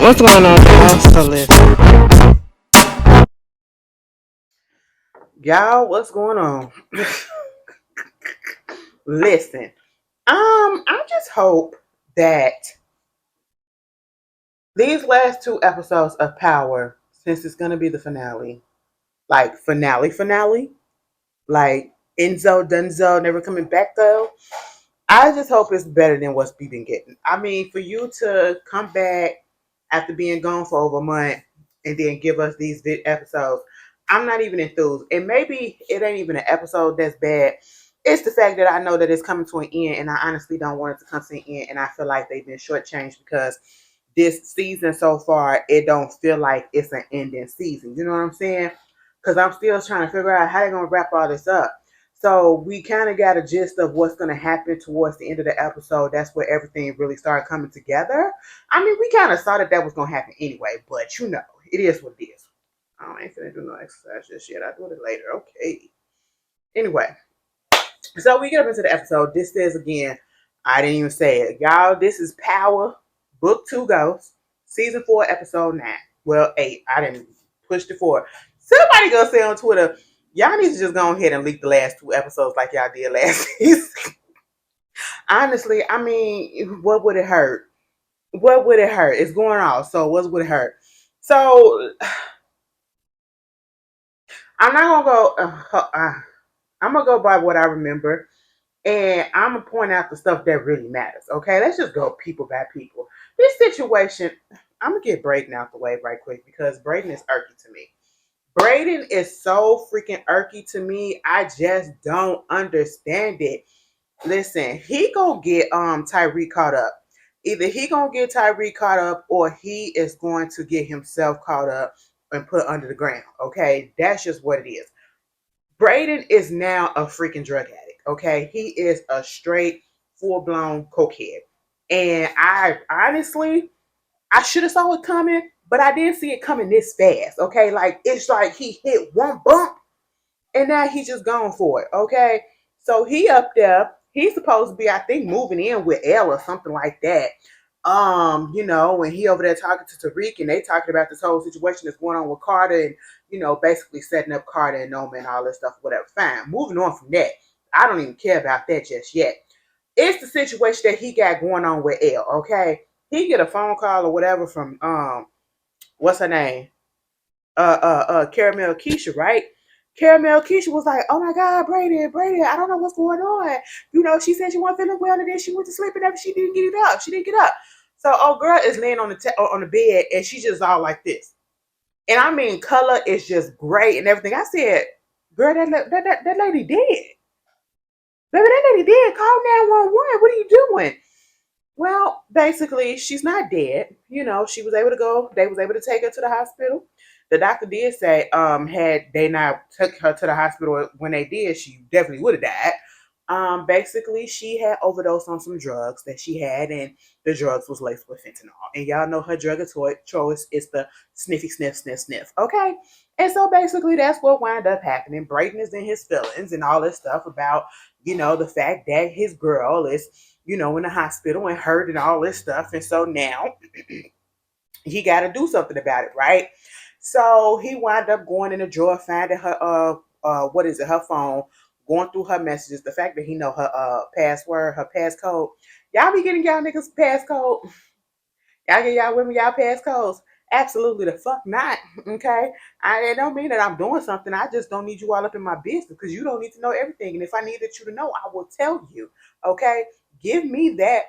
What's going on, y'all? So listen, y'all. What's going on? Listen, I just hope that these last two episodes of Power, since it's gonna be the finale, like finale, like Enzo Dunzo never coming back though. I just hope it's better than what's we been getting. I mean, for you to come back after being gone for over a month and then give us these episodes, I'm not even enthused. And maybe it ain't even an episode that's bad. It's the fact that I know that it's coming to an end, and I honestly don't want it to come to an end. And I feel like they've been shortchanged because this season so far, it don't feel like it's an ending season. You know what I'm saying? Because I'm still trying to figure out how they're gonna wrap all this up. So we kind of got a gist of what's going to happen towards the end of the episode. That's where everything really started coming together. I mean, we kind of saw that was going to happen anyway, but you know, it is what it is. I ain't finna do no exercise just yet. I'll do it later. Okay. Anyway, so we get up into the episode. This says again, I didn't even say it. Y'all, this is Power, Book 2 Ghosts, Season 4, Episode 9. Well, 8. I didn't push the 4. Somebody gonna say on Twitter, y'all need to just go ahead and leak the last 2 episodes like y'all did last season. Honestly, I mean, what would it hurt? What would it hurt? It's going off. So what would it hurt? So I'm not gonna go. I'm gonna go by what I remember, and I'm gonna point out the stuff that really matters. Okay, let's just go people by people. This situation, I'm gonna get Brayden out the way right quick because Brayden is irky to me. Brayden is so freaking irky to me. I just don't understand it. Listen, he gonna get Tariq caught up. Either he gonna get Tariq caught up or he is going to get himself caught up and put under the ground. Okay, that's just what it is. Brayden is now a freaking drug addict. Okay, he is a straight full blown cokehead, and I honestly I should have saw it coming, but I didn't see it coming this fast. Okay, like it's like he hit one bump and now he's just going for it. Okay, so he up there. He's supposed to be, I think, moving in with Elle or something like that. When he over there talking to Tariq and they talking about this whole situation that's going on with Carter and basically setting up Carter and Noma and all this stuff, whatever. Fine. Moving on from that. I don't even care about that just yet. It's the situation that he got going on with Elle, okay? He get a phone call or whatever from what's her name? Caramel Keisha, right? Caramel Keisha was like, "Oh my God, Brady, I don't know what's going on. She said she wasn't feeling well, and then she went to sleep, and then she didn't get it up. She didn't get up. So, girl is laying on the bed, and she's just all like this. And I mean, color is just great and everything. I said, "Girl, that lady dead. Baby, that lady dead. Call 911. What are you doing?" Well, basically, she's not dead. She was able to go. They was able to take her to the hospital. The doctor did say, had they not took her to the hospital when they did, she definitely would have died. Basically, she had overdosed on some drugs that she had, and the drugs was laced with fentanyl. And y'all know her drug of choice is the sniffy sniff sniff sniff. Okay, and so basically, that's what wound up happening. Brayden is in his feelings and all this stuff about the fact that his girl is in the hospital and hurt and all this stuff. And so now he got to do something about it, right? So he wound up going in the drawer, finding her, what is it, her phone, going through her messages. The fact that he know her password, her passcode. Y'all be getting y'all niggas passcode. Y'all get y'all women y'all passcodes. Absolutely the fuck not. Okay. It don't mean that I'm doing something. I just don't need you all up in my business because you don't need to know everything. And if I needed you to know, I will tell you. Okay. Give me that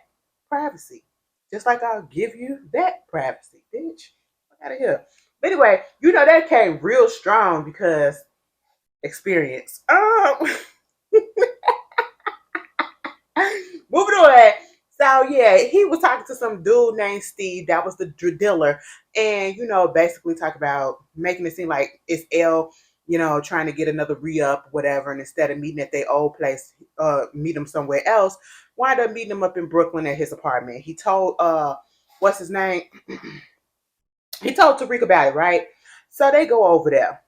privacy. Just like I'll give you that privacy, bitch. Fuck out of here. But anyway, that came real strong because experience. Moving on. So yeah, he was talking to some dude named Steve. That was the dealer, and basically talk about making it seem like it's L, trying to get another re-up, whatever. And instead of meeting at their old place, meet him somewhere else. Wind up meeting him up in Brooklyn at his apartment. He told what's his name? He told Tariq about it, right? So they go over there.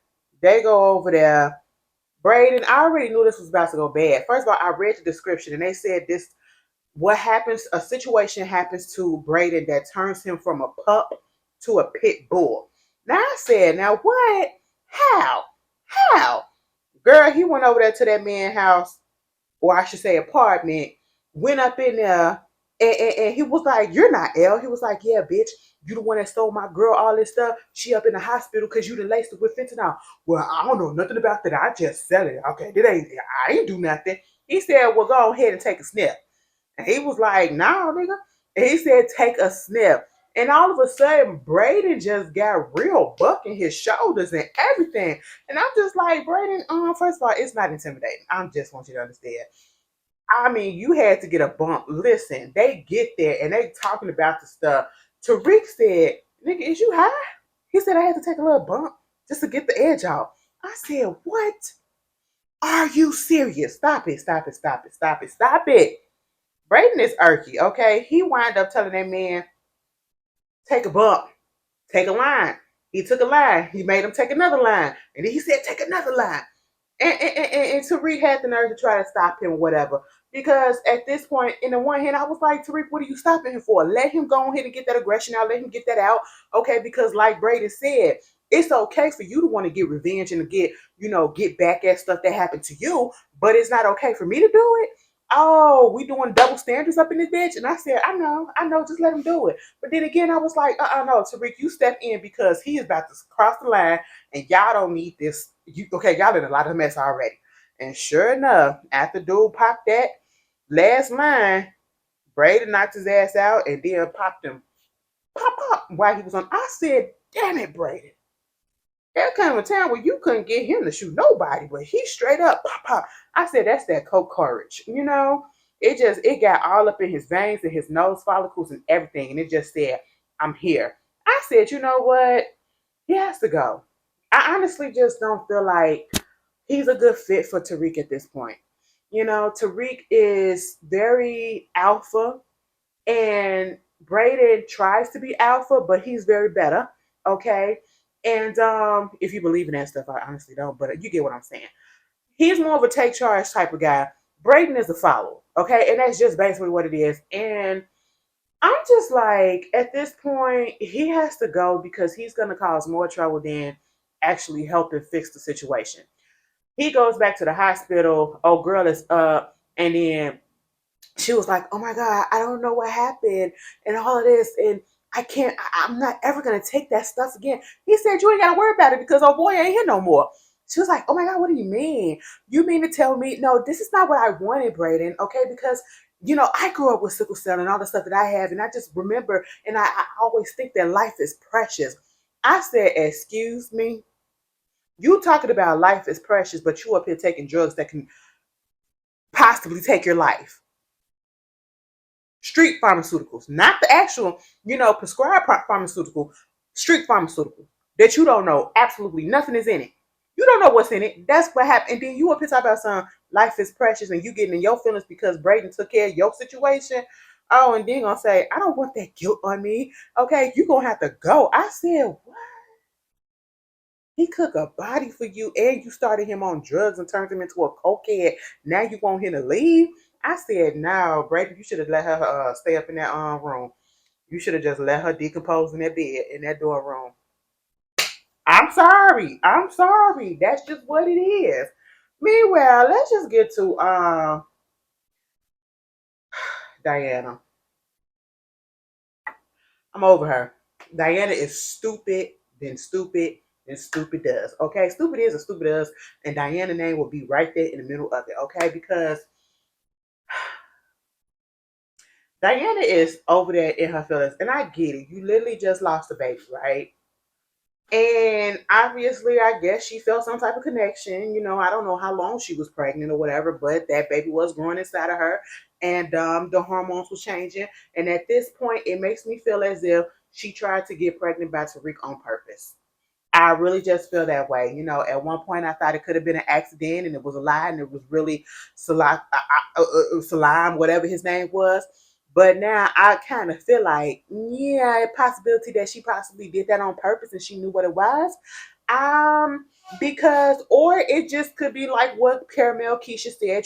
Brayden, I already knew this was about to go bad. First of all, I read the description and they said this what happens, a situation happens to Brayden that turns him from a pup to a pit bull. Now I said, now what? How? How? Girl, he went over there to that man's house, or I should say apartment, went up in there, and he was like, "You're not L." He was like, "Yeah, bitch, you the one that stole my girl, all this stuff. She up in the hospital because you done laced her with fentanyl." Well, I don't know nothing about that. I just sell it. Okay, I ain't do nothing. He said, "Well, go ahead and take a sniff." And he was like, "No, nigga." And he said, "Take a sniff." And all of a sudden, Brayden just got real buck in his shoulders and everything. And I'm just like, Brayden, first of all, it's not intimidating. I just want you to understand. I mean, you had to get a bump. Listen, they get there and they talking about the stuff. Tariq said, "Nigga, is you high?" He said, "I had to take a little bump just to get the edge off." I said, "What? Are you serious? Stop it, stop it, stop it, stop it, stop it." Brayden is irky, okay? He wind up telling that man, "Take a bump, take a line." He took a line. He made him take another line. And then he said, "Take another line." And Tariq had the nerve to try to stop him, whatever. Because at this point, in the one hand, I was like, "Tariq, what are you stopping him for? Let him go ahead and get that aggression out. Let him get that out." Okay, because like Brayden said, it's okay for you to want to get revenge and to get, get back at stuff that happened to you, but it's not okay for me to do it. Oh, we doing double standards up in this bitch. And I said, I know, just let him do it. But then again, I was like, no, Tariq, you step in because he is about to cross the line and y'all don't need this. Y'all in a lot of mess already. And sure enough, after dude popped that last line, Brayden knocked his ass out and then popped him, pop, while he was on. I said, "Damn it, Brayden." There came a time where you couldn't get him to shoot nobody, but he straight up pop, pop. I said, "That's that coke courage." It got all up in his veins and his nose follicles and everything. And it just said, "I'm here." I said, "You know what? He has to go." I honestly just don't feel like he's a good fit for Tariq at this point. Tariq is very alpha, and Brayden tries to be alpha, but he's very beta. Okay. And if you believe in that stuff, I honestly don't, but you get what I'm saying. He's more of a take charge type of guy. Brayden is a follow. Okay. And that's just basically what it is. And I'm just like, at this point, he has to go because he's going to cause more trouble than actually helping fix the situation. He goes back to the hospital. Oh, girl is up. And then she was like, "Oh my God, I don't know what happened and all of this. And I'm not ever going to take that stuff again." He said, "You ain't got to worry about it because oh boy ain't here no more." She was like, "Oh my God, what do you mean? You mean to tell me, no, this is not what I wanted, Brayden, okay? Because, I grew up with sickle cell and all the stuff that I have. And I just remember, and I always think that life is precious." I said, "Excuse me? You talking about life is precious, but you up here taking drugs that can possibly take your life. Street pharmaceuticals, not the actual, prescribed pharmaceutical, street pharmaceutical that you don't know. Absolutely nothing is in it. You don't know what's in it. That's what happened. And then you up here talking about some life is precious and you getting in your feelings because Brayden took care of your situation. Oh, and then gonna say, I don't want that guilt on me. Okay, you gonna have to go." I said, "What? He cook a body for you and you started him on drugs and turned him into a cokehead. Now you want him to leave?" I said, "No, Brady, you should have let her stay up in that room. You should have just let her decompose in that bed, in that door room." I'm sorry. I'm sorry. That's just what it is. Meanwhile, let's just get to Diana. I'm over her. Diana is stupid, then stupid does. Okay, stupid is a stupid does, and Diana's name will be right there in the middle of it. Okay, because Diana is over there in her feelings, and I get it. You literally just lost a baby, right? And obviously, I guess she felt some type of connection. I don't know how long she was pregnant or whatever, but that baby was growing inside of her, and the hormones were changing. And at this point, it makes me feel as if she tried to get pregnant by Tariq on purpose. I really just feel that way. At one point I thought it could have been an accident and it was a lie and it was really Salam, whatever his name was. But now I kind of feel like, yeah, a possibility that she possibly did that on purpose and she knew what it was. Um, because, or it just could be like what Caramel Keisha said,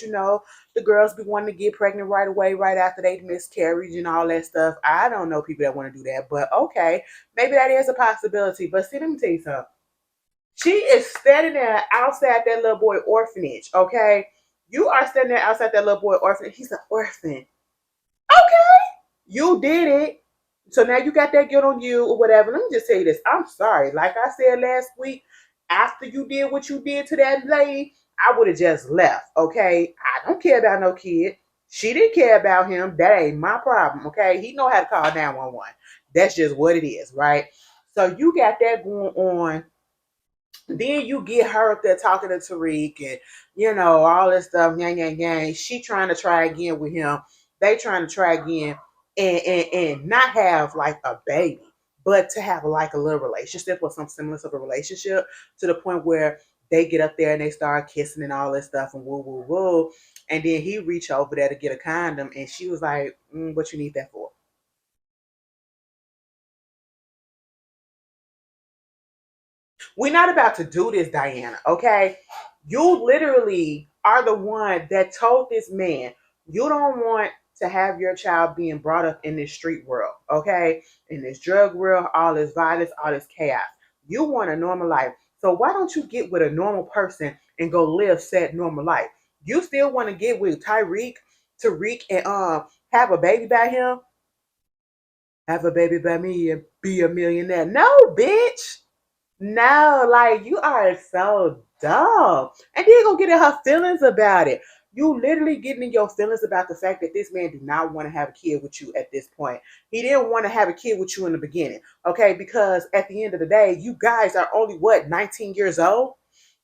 The girls be wanting to get pregnant right away, right after they miscarriage and all that stuff. I don't know people that want to do that, but okay, maybe that is a possibility. But see, let me tell you something. She is standing there outside that little boy orphanage, okay? You are standing there outside that little boy orphanage. He's an orphan. Okay, you did it. So now you got that guilt on you or whatever. Let me just tell you this. I'm sorry. Like I said last week, after you did what you did to that lady, I would have just left. Okay. I don't care about no kid. She didn't care about him. That ain't my problem. Okay. He know how to call 911. That's just what it is, right? So you got that going on, then you get her up there talking to Tariq and all this stuff, yang yang yang. She trying to try again with him. They trying to try again and not have like a baby, but to have like a little relationship or some semblance of a relationship to the point where they get up there and they start kissing and all this stuff and woo woo woo. And then he reach over there to get a condom, and she was like, "What you need that for?" We're not about to do this, Diana, okay? You literally are the one that told this man you don't want to have your child being brought up in this street world, okay? In this drug world, all this violence, all this chaos. You want a normal life. So why don't you get with a normal person and go live said normal life? You still want to get with Tariq, and have a baby by him, have a baby by me and be a millionaire. No, bitch. No, like you are so dumb. And then gonna get in her feelings about it. You literally getting in your feelings about the fact that this man do not want to have a kid with you at this point. He didn't want to have a kid with you in the beginning. Okay, because at the end of the day, you guys are only what, 19 years old?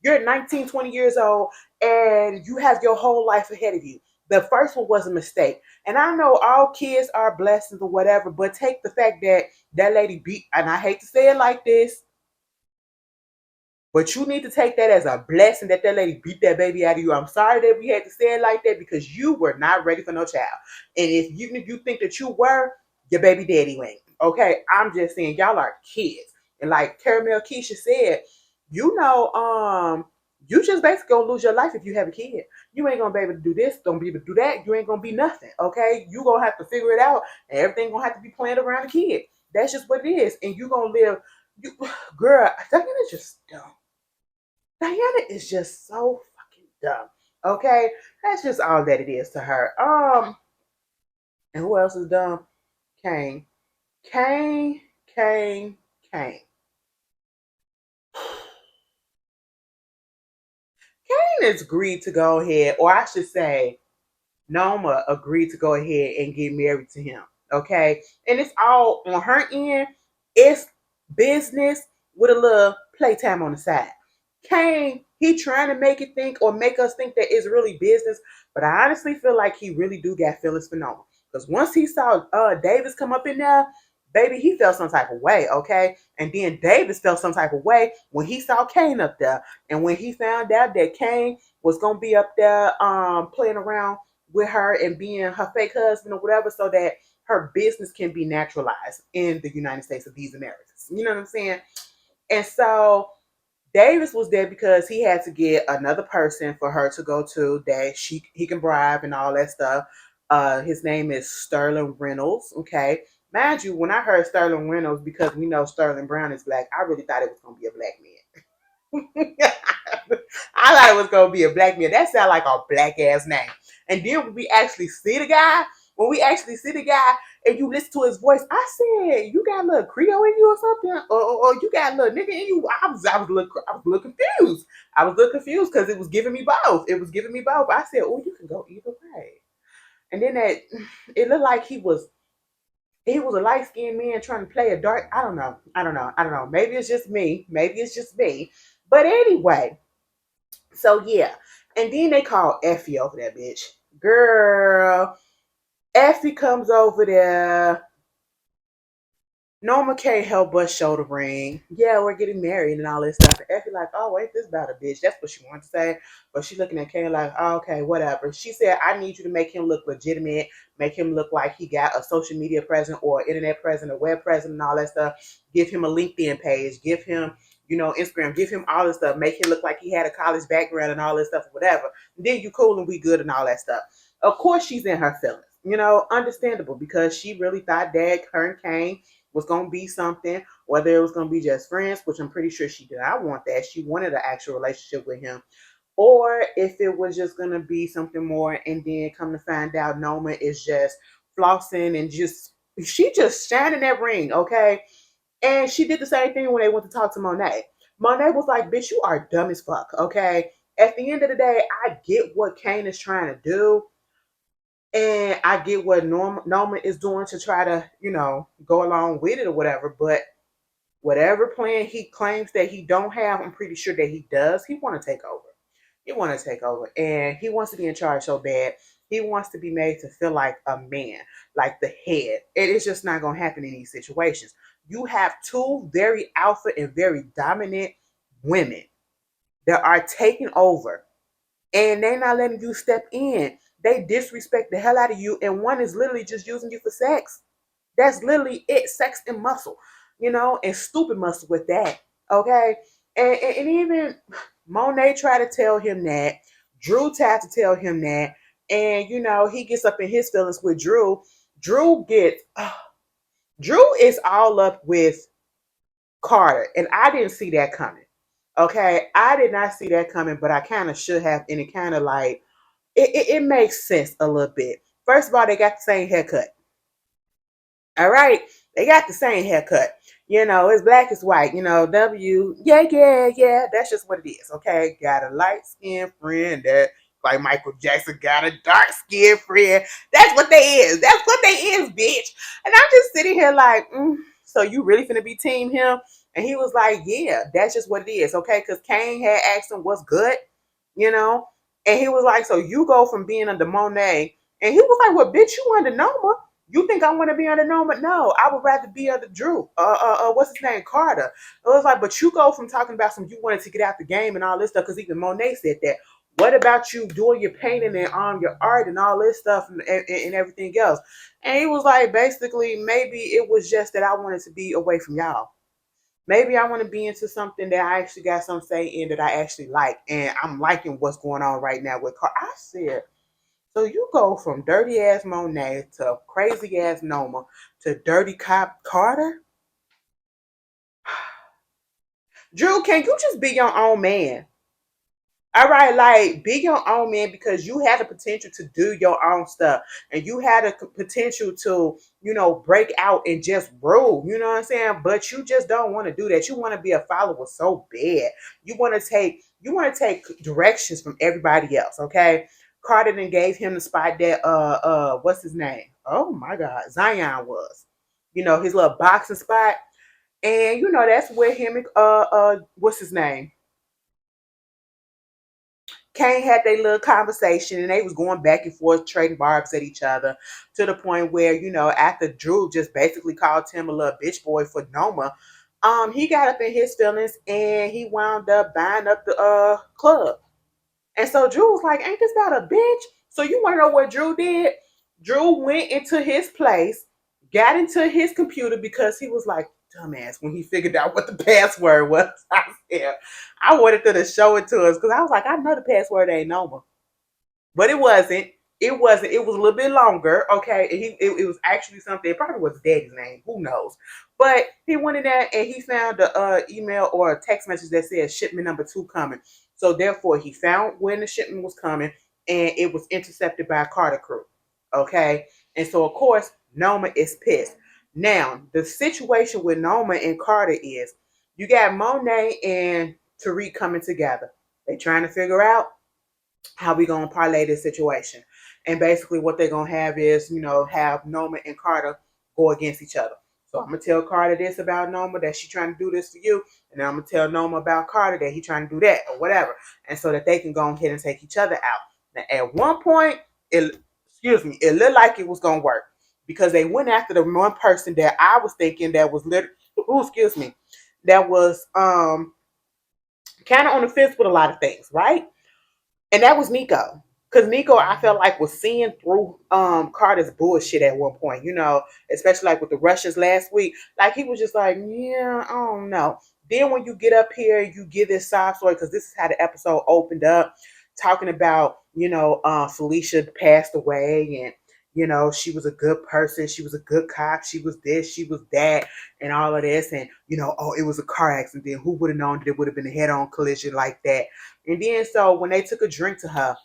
You're 19, 20 years old, and you have your whole life ahead of you. The first one was a mistake. And I know all kids are blessings or whatever, but take the fact that that lady beat, and I hate to say it like this, but you need to take that as a blessing that that lady beat that baby out of you. I'm sorry that we had to say it like that because you were not ready for no child. And if you think that you were, your baby daddy ain't. Okay, I'm just saying y'all are kids. And like Caramel Keisha said, you just basically gonna lose your life if you have a kid. You ain't gonna be able to do this, don't be able to do that. You ain't gonna be nothing. Okay, you gonna have to figure it out, and everything gonna have to be planned around the kid. That's just what it is, and you gonna live. You, girl, that is just dumb. Diana is just so fucking dumb. Okay, that's just all that it is to her. And who else is dumb? Kane, Kane, Kane, Kane. Kane has agreed to go ahead, or I should say, Noma agreed to go ahead and get married to him. Okay, and it's all on her end. It's business with a little playtime on the side. Kane, he trying to make it think or make us think that it's really business, but I honestly feel like he really do got feelings for Noma. Because once he saw Davis come up in there, baby, he felt some type of way, okay? And then Davis felt some type of way when he saw Kane up there. And when he found out that Kane was gonna be up there playing around with her and being her fake husband or whatever, so that her business can be naturalized in the United States of these Americas. You know what I'm saying? And so Davis was there because he had to get another person for her to go to that he can bribe and all that stuff. His name is Sterling Reynolds. Okay, mind you, when I heard Sterling Reynolds, because we know Sterling Brown is black, I really thought it was gonna be a black man. I thought it was gonna be a black man. That sounds like a black ass name. And then when we actually see the guy and you listen to his voice, I said, "You got a little Creole in you or something, or you got a little nigga in you." I was a little confused. I was a little confused because it was giving me both. It was giving me both. I said, "Oh, you can go either way." And then it looked like he was a light skinned man trying to play a dark. I don't know. I don't know. I don't know. Maybe it's just me. Maybe it's just me. But anyway, so yeah. And then they call Effie over there, bitch. Girl, Effie comes over there. Norma can't help but show the ring. Yeah, we're getting married and all this stuff. And Effie like, oh, wait, this about a bitch. That's what she wanted to say. But she looking at Kane like, oh, okay, whatever. She said, I need you to make him look legitimate, make him look like he got a social media presence or internet presence or web presence and all that stuff. Give him a LinkedIn page. Give him Instagram, give him all this stuff, make him look like he had a college background and all this stuff, or whatever. And then you cool and we good and all that stuff. Of course, she's in her feelings. Understandable because she really thought that her and Kane was gonna be something, whether it was gonna be just friends, which I'm pretty sure she did not want that. She wanted an actual relationship with him, or if it was just gonna be something more, and then come to find out Noma is just flossing and just she just shining that ring, okay? And she did the same thing when they went to talk to Monet. Monet was like, "Bitch, you are dumb as fuck." Okay. At the end of the day, I get what Kane is trying to do, and I get what Noma is doing to try to, go along with it or whatever. But whatever plan he claims that he don't have, I'm pretty sure that he does. He want to take over. He want to take over, and he wants to be in charge so bad. He wants to be made to feel like a man, like the head. It is just not going to happen in these situations. You have two very alpha and very dominant women that are taking over, and they're not letting you step in. They disrespect the hell out of you, and one is literally just using you for sex. That's literally it, sex and muscle, and stupid muscle with that. Okay. And even Monet tried to tell him that. Drew tried to tell him that. And, he gets up in his feelings with Drew. Drew is all up with Carter. And I didn't see that coming. Okay. I did not see that coming, but I kind of should have. And it kind of like, it makes sense a little bit. First of all, they got the same haircut. All right. They got the same haircut. It's black, it's white. Yeah, yeah, yeah. That's just what it is. Okay. Got a light skinned friend that, like Michael Jackson, got a dark skinned friend. That's what they is. That's what they is, bitch. And I'm just sitting here like, so you really finna be team him? And he was like, yeah, that's just what it is. Okay. Because Kane had asked him what's good, you know? And he was like, so you go from being under Monet. And he was like, well, bitch, you under Noma. You think I want to be under Noma? No, I would rather be under Drew. What's his name? Carter. It was like, but you go from talking about some you wanted to get out the game and all this stuff, because even Monet said that. What about you doing your painting and your art and all this stuff and everything else? And he was like, basically, maybe it was just that I wanted to be away from y'all. Maybe I want to be into something that I actually got some say in that I actually like. And I'm liking what's going on right now with Carter. I said, so you go from dirty ass Monet to crazy ass Noma to dirty cop Carter? Drew, can you just be your own man? All right, like be your own man, because you had the potential to do your own stuff, and you had a potential to, break out and just rule. You know what I'm saying? But you just don't want to do that. You want to be a follower so bad. You want to take directions from everybody else. Okay. Carter then gave him the spot that what's his name? Oh my God, Zion was. His little boxing spot, and that's where him and what's his name? Kane had their little conversation, and they was going back and forth trading barbs at each other, to the point where, after Drew just basically called him a little bitch boy for Noma, he got up in his feelings and he wound up buying up the club. And so Drew was like, ain't this about a bitch? So you want to know what Drew did? Drew went into his place, got into his computer, because he was like, dumbass, when he figured out what the password was. I wanted to show it to us, because I was like, I know the password ain't Noma. But it wasn't. It wasn't. It was a little bit longer. Okay. And it was actually something. It probably was daddy's name. Who knows? But he went in there and he found a email or a text message that said shipment number 2 coming. So therefore, he found when the shipment was coming, and it was intercepted by a Carter crew. Okay. And so of course, Noma is pissed. Now, the situation with Noma and Carter is you got Monet and Tariq coming together. They trying to figure out how we gonna parlay this situation. And basically what they're gonna have is, have Noma and Carter go against each other. So I'm gonna tell Carter this about Noma, that she trying to do this for you, and then I'm gonna tell Noma about Carter that he trying to do that or whatever. And so that they can go ahead and take each other out. Now at one point, it looked like it was gonna work, because they went after the one person that I was thinking that was literally that was kind of on the fence with a lot of things, right? And that was Nico. Because Nico, I felt like was seeing through Carter's bullshit at one point, especially like with the Russians last week. Like he was just like, yeah, I don't know. Then when you get up here, you give this sob story because this is how the episode opened up, talking about Felicia passed away and she was a good person, she was a good cop, she was this, she was that, and all of this, and oh, it was a car accident. Who would have known that it would have been a head-on collision like that? And then so when they took a drink to her,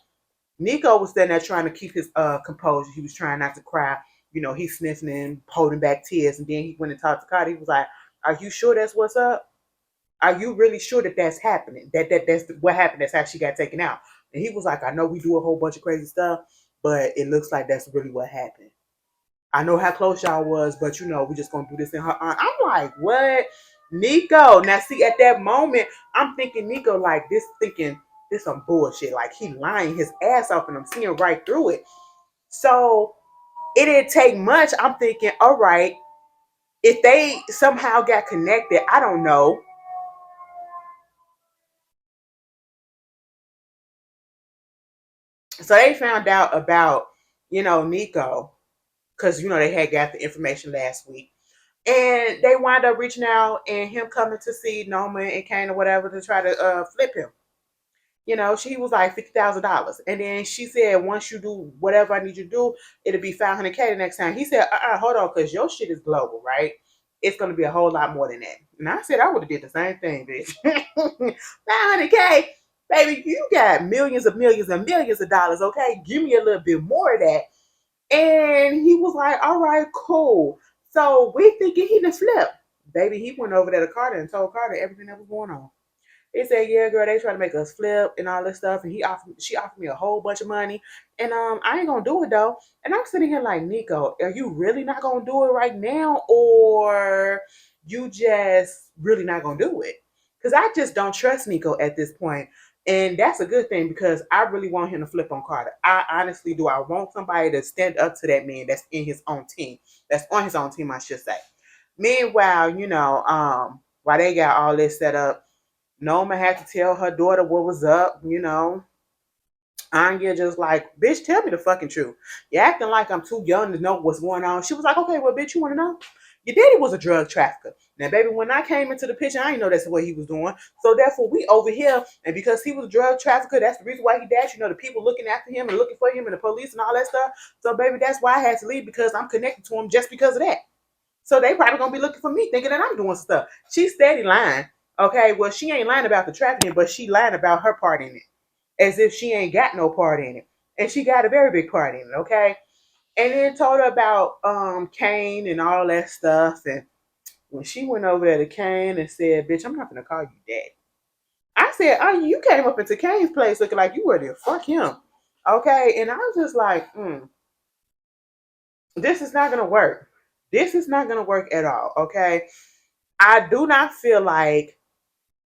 Nico was standing there trying to keep his composure. He was trying not to cry. He's sniffing and holding back tears. And then he went and talked to Carter. He was like, "Are you sure that's what's up? Are you really sure that that's happening? That's what happened. That's how she got taken out." And he was like, "I know we do a whole bunch of crazy stuff, but it looks like that's really what happened. I know how close y'all was, but we just gonna do this in her honor." I'm like, "What, Nico?" Now see, at that moment, I'm thinking Nico like this, thinking this some bullshit. Like he lying his ass off, and I'm seeing right through it. So it didn't take much. I'm thinking, all right, if they somehow got connected, I don't know. So they found out about Nico because they had got the information last week. And they wind up reaching out and him coming to see Norman and Kane or whatever to try to flip him. She was like $50,000. And then she said, once you do whatever I need you to do, it'll be 500K the next time. He said, hold on, because your shit is global, right? It's going to be a whole lot more than that. And I said, I would have did the same thing, bitch. 500K, baby, you got millions of millions and millions of dollars, okay? Give me a little bit more of that. And he was like, all right, cool. So we thinking he done flipped. Baby, he went over there to Carter and told Carter everything that was going on. He said, "Yeah, girl, they trying to make us flip and all this stuff." And she offered me a whole bunch of money, and I ain't gonna do it though. And I'm sitting here like, Nico, are you really not gonna do it right now, or you just really not gonna do it? Because I just don't trust Nico at this point, and that's a good thing because I really want him to flip on Carter. I honestly do. I want somebody to stand up to that man that's in his own team, that's on his own team, I should say. Meanwhile, while they got all this set up, Noma had to tell her daughter what was up. Anya just like, bitch, tell me the fucking truth. You're acting like I'm too young to know what's going on. She was like, okay, well, bitch, you want to know? Your daddy was a drug trafficker. Now, baby, when I came into the picture, I didn't know that's what he was doing. So therefore, we over here, and because he was a drug trafficker, that's the reason why he died. The people looking after him and looking for him and the police and all that stuff. So, baby, that's why I had to leave because I'm connected to him just because of that. So they probably gonna be looking for me, thinking that I'm doing stuff. She's steady lying. Okay, well, she ain't lying about the trafficking, but she lying about her part in it, as if she ain't got no part in it, and she got a very big part in it. Okay, and then told her about Kane and all that stuff. And when she went over there to Kane and said, "Bitch, I'm not gonna call you daddy," I said, "Oh, you came up into Kane's place looking like you were there. Fuck him." Okay, and I was just like, this is not gonna work. This is not gonna work at all. Okay, I do not feel like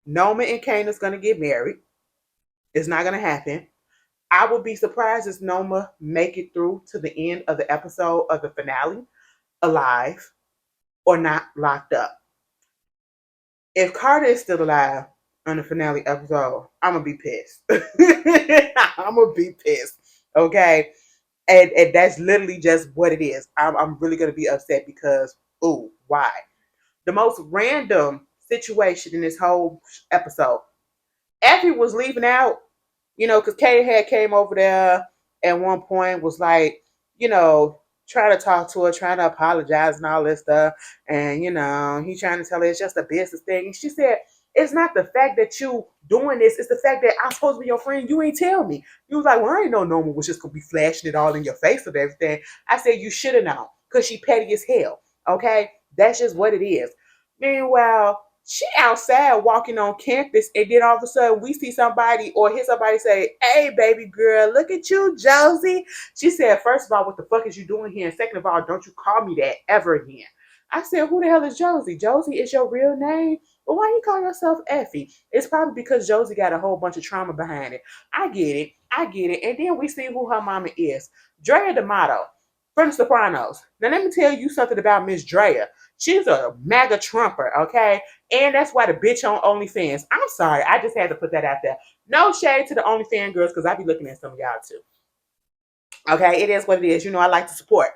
Noma and Kane is gonna get married. It's not gonna happen. I would be surprised if Noma make it through to the end of the episode of the finale alive or not locked up. If Carter is still alive on the finale episode, I'm gonna be pissed. I'm gonna be pissed. Okay, and that's literally just what it is. I'm really gonna be upset because, ooh, why? The most random situation in this whole episode. Effie was leaving out, because Kate had came over there at one point, was like, trying to talk to her, trying to apologize and all this stuff. And, he trying to tell her it's just a business thing. And she said, it's not the fact that you doing this, it's the fact that I'm supposed to be your friend. You ain't tell me. You was like, well, I ain't know Norman was just gonna be flashing it all in your face and everything. I said, you should have known, because she petty as hell. Okay? That's just what it is. Meanwhile, she outside walking on campus, and then all of a sudden we see somebody or hear somebody say, "Hey, baby girl, look at you, Josie." She said, first of all, what the fuck is you doing here? And second of all, don't you call me that ever again. I said, who the hell is Josie? Josie is your real name? But why you call yourself Effie? It's probably because Josie got a whole bunch of trauma behind it. I get it. I get it. And then we see who her mama is. Drea D'Amato from The Sopranos. Now let me tell you something about Miss Drea. She's a MAGA Trumper, okay? And that's why the bitch on OnlyFans. I'm sorry, I just had to put that out there. No shade to the OnlyFans girls, because I be looking at some of y'all too. Okay, it is what it is. You know, I like to support.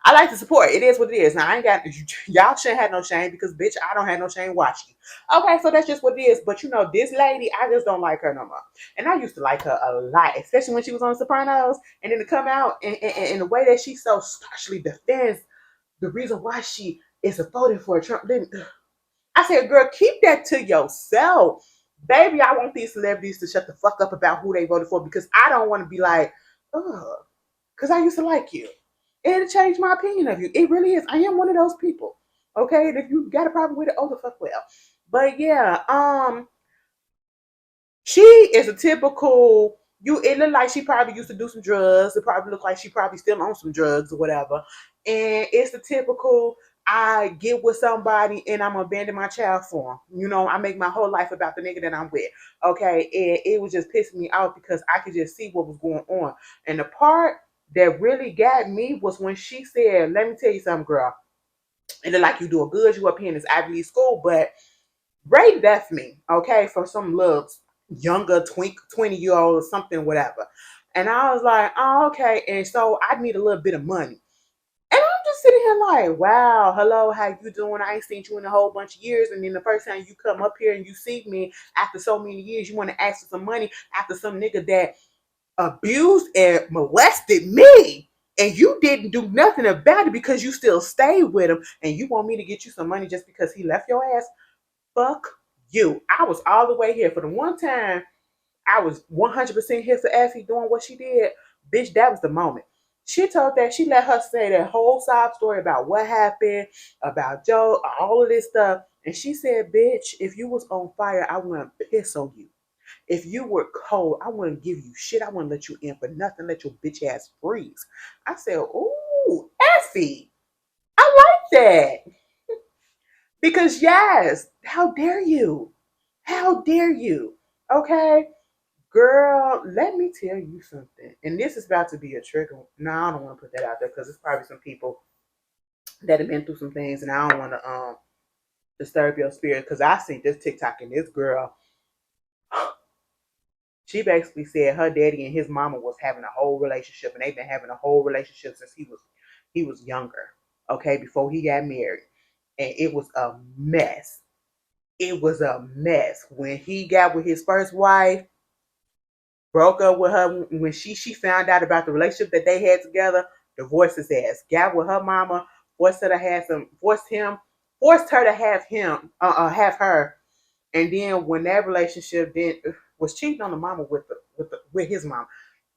I like to support. It is what it is. Now I ain't got y'all shouldn't have no shame because bitch, I don't have no shame watching. Okay, so that's just what it is. But you know, this lady, I just don't like her no more. And I used to like her a lot, especially when she was on Sopranos. And then to come out and the way that she so starkly defends the reason why she is a voting for Trump. Then I said, girl, keep that to yourself. Baby, I want these celebrities to shut the fuck up about who they voted for because I don't want to be like, ugh, because I used to like you. It'll change my opinion of you. It really is. I am one of those people. Okay, and if you got a problem with it, oh the fuck well. But yeah, she is a typical. You. It looked like she probably used to do some drugs. It probably looked like she probably still on some drugs or whatever. And it's the typical. I get with somebody and I'm abandon my child for him. You know, I make my whole life about the nigga that I'm with. Okay, and it was just pissing me off because I could just see what was going on. And the part that really got me was when she said, "Let me tell you something, girl. It look like you doing good. You up here in this Ivy League school, but Ray left me, okay, for some little younger 20-year-old or something, whatever." And I was like, oh, okay. And so I need a little bit of money. And I'm just sitting here like, wow, hello, how you doing? I ain't seen you in a whole bunch of years. And then the first time you come up here and you see me after so many years, you want to ask for some money after some nigga that abused and molested me. And you didn't do nothing about it because you still stayed with him. And you want me to get you some money just because he left your ass? Fuck you. I was all the way here for the one time I was 100% here for Effie doing what she did. Bitch, that was the moment. She told that, she let her say that whole sob story about what happened, about Joe, all of this stuff. And she said, bitch, if you was on fire, I wouldn't piss on you. If you were cold, I wouldn't give you shit. I wouldn't let you in for nothing. Let your bitch ass freeze. I said, ooh, Effie, I like that. Because yes, how dare you? How dare you? Okay? Girl, let me tell you something. And this is about to be a trigger. No, I don't want to put that out there because there's probably some people that have been through some things and I don't want to disturb your spirit because I seen this TikTok and this girl, she basically said her daddy and his mama was having a whole relationship and they've been having a whole relationship since he was younger, okay, before he got married. And it was a mess. It was a mess. When he got with his first wife, broke up with her when she found out about the relationship that they had together, divorced his ass, got with her mama, forced her to have some, forced her to have her, and then when that relationship then was cheating on the mama with his mom.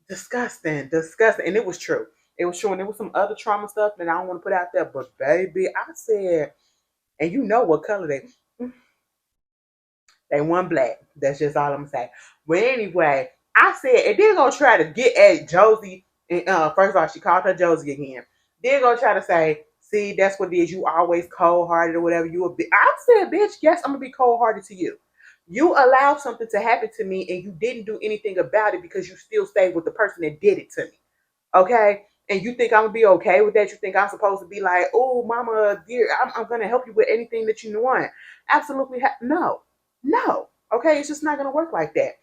Disgusting, disgusting, and it was true. It was true, and there was some other trauma stuff that I don't want to put out there, but baby, I said, and you know what color they won black. That's just all I'm saying. But anyway, I said, and then gonna try to get at Josie. And, first of all, she called her Josie again. Then gonna try to say, see, that's what it is. You always cold hearted or whatever. You a bit. I said, bitch, yes, I'm gonna be cold hearted to you. You allowed something to happen to me and you didn't do anything about it because you still stayed with the person that did it to me. Okay? And you think I'm gonna be okay with that? You think I'm supposed to be like, oh, mama, dear, I'm gonna help you with anything that you want? Absolutely, no, no. Okay, it's just not gonna work like that.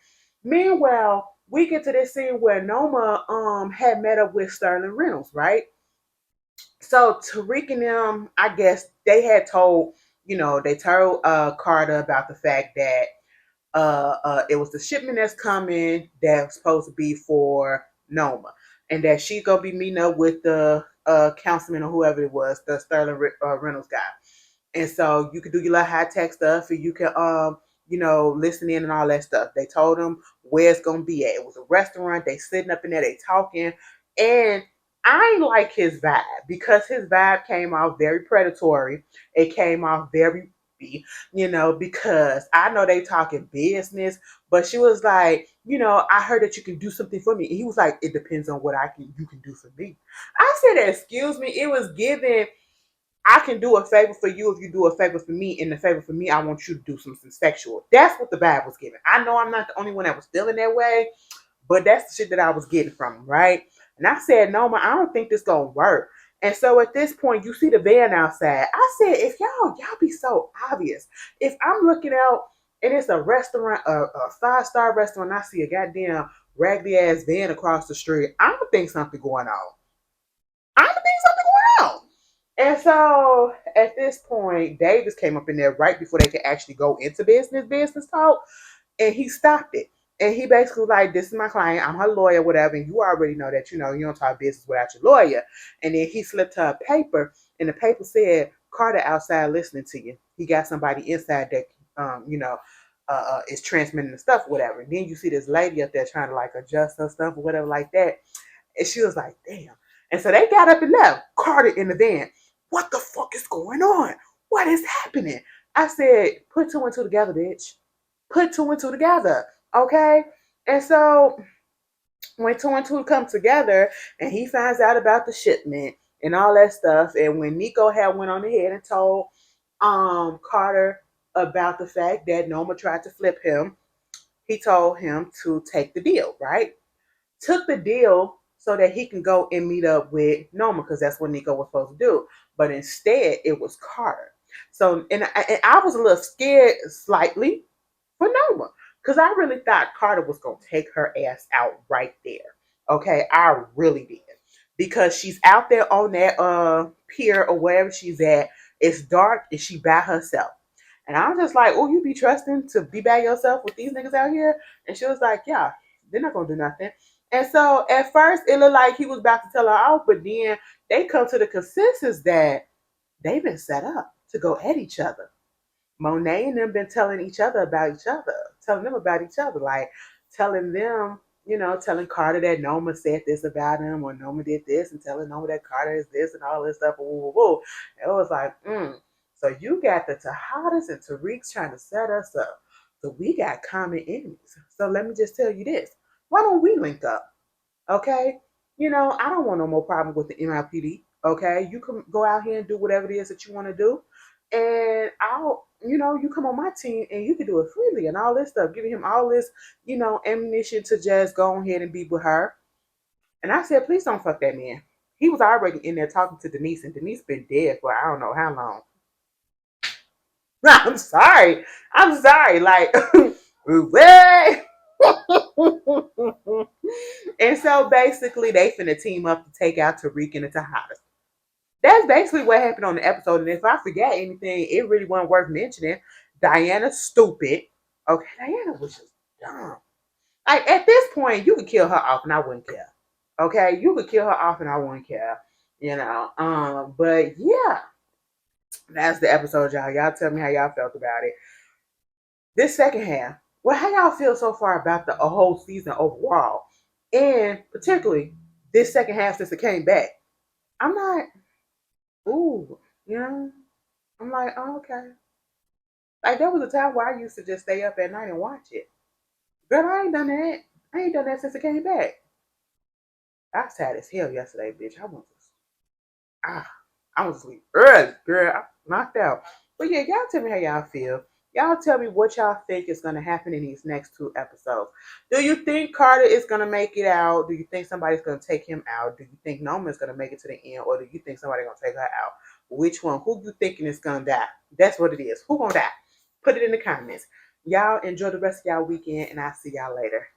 Meanwhile, we get to this scene where Noma had met up with Sterling Reynolds, right? So Tariq and them, I guess they had told, they told Carter about the fact that it was the shipment that's coming that's supposed to be for Noma, and that she gonna be meeting up with the councilman or whoever it was, the Sterling Reynolds guy. And so you could do your little high tech stuff, and you can listen in and all that stuff. They told him where it's gonna be at. It was a restaurant. They sitting up in there, they talking, and I like his vibe because his vibe came off very predatory. It came off very, because I know they talking business, but she was like, I heard that you can do something for me. And he was like, it depends on what you can do for me. I said, excuse me. It was given, I can do a favor for you if you do a favor for me. And the favor for me, I want you to do something sexual. That's what the vibe was giving. I know I'm not the only one that was feeling that way, but that's the shit that I was getting from him, right? And I said, no, man, I don't think this gonna work. And so at this point, you see the van outside. I said, if y'all be so obvious. If I'm looking out and it's a restaurant, a 5-star restaurant, I see a goddamn raggedy ass van across the street. I'm gonna think something going on. I'm gonna think something going on. And so at this point, Davis came up in there right before they could actually go into business talk, and he stopped it. And he basically was like, "This is my client. I'm her lawyer, whatever. And you already know that you don't talk business without your lawyer." And then he slipped her a paper, and the paper said, "Carter outside listening to you. He got somebody inside that, is transmitting the stuff, whatever." And then you see this lady up there trying to like adjust her stuff or whatever like that. And she was like, "Damn." And so they got up and left. Carter in the van. What the fuck is going on? What is happening? I said, put two and two together, bitch. Put two and two together. Okay? And so when two and two come together and he finds out about the shipment and all that stuff, and when Nico had went on ahead and told Carter about the fact that Noma tried to flip him, he told him to take the deal, right? Took the deal so that he can go and meet up with Noma because that's what Nico was supposed to do. But instead, it was Carter. So, and I was a little scared slightly for Noma because I really thought Carter was going to take her ass out right there. Okay, I really did. Because she's out there on that pier or wherever she's at. It's dark and she by herself. And I was just like, oh, you be trusting to be by yourself with these niggas out here? And she was like, yeah, they're not gonna do nothing. And so at first it looked like he was about to tell her off, but then they come to the consensus that they've been set up to go at each other. Monet and them been telling each other about each other, telling them about each other, like telling them, telling Carter that Noma said this about him or Noma did this, and telling Noma that Carter is this and all this stuff. Woo, woo, woo. It was like, So you got the Tejadas and Tariq's trying to set us up. So we got common enemies. So let me just tell you this. Why don't we link up? Okay? I don't want no more problem with the NIPD. Okay? You can go out here and do whatever it is that you want to do. And you come on my team and you can do it freely and all this stuff, giving him all this, ammunition to just go ahead and be with her. And I said, please don't fuck that man. He was already in there talking to Denise, and Denise been dead for I don't know how long. I'm sorry. I'm sorry. Like, what? And so basically, they finna team up to take out Tariq and the Tejadas. That's basically what happened on the episode. And if I forget anything, it really wasn't worth mentioning. Diana's stupid. Okay, Diana was just dumb. Like at this point, you could kill her off and I wouldn't care. Okay, you could kill her off and I wouldn't care. But yeah, that's the episode, y'all. Y'all tell me how y'all felt about it. This second half, well, how y'all feel so far about the whole season overall, and particularly this second half since it came back? I'm not. Ooh, I'm like, oh, okay. Like there was a time where I used to just stay up at night and watch it. Girl, I ain't done that. I ain't done that since it came back. I was tired as hell yesterday, bitch. I was asleep early, girl. I knocked out. But yeah, y'all tell me how y'all feel. Y'all tell me what y'all think is gonna happen in these next two episodes. Do you think Carter is gonna make it out? Do you think somebody's gonna take him out? Do you think Noma is gonna make it to the end, or do you think somebody's gonna take her out? Which one? Who you thinking is gonna die? That's what it is. Who gonna die? Put it in the comments. Y'all enjoy the rest of y'all weekend, and I'll see y'all later.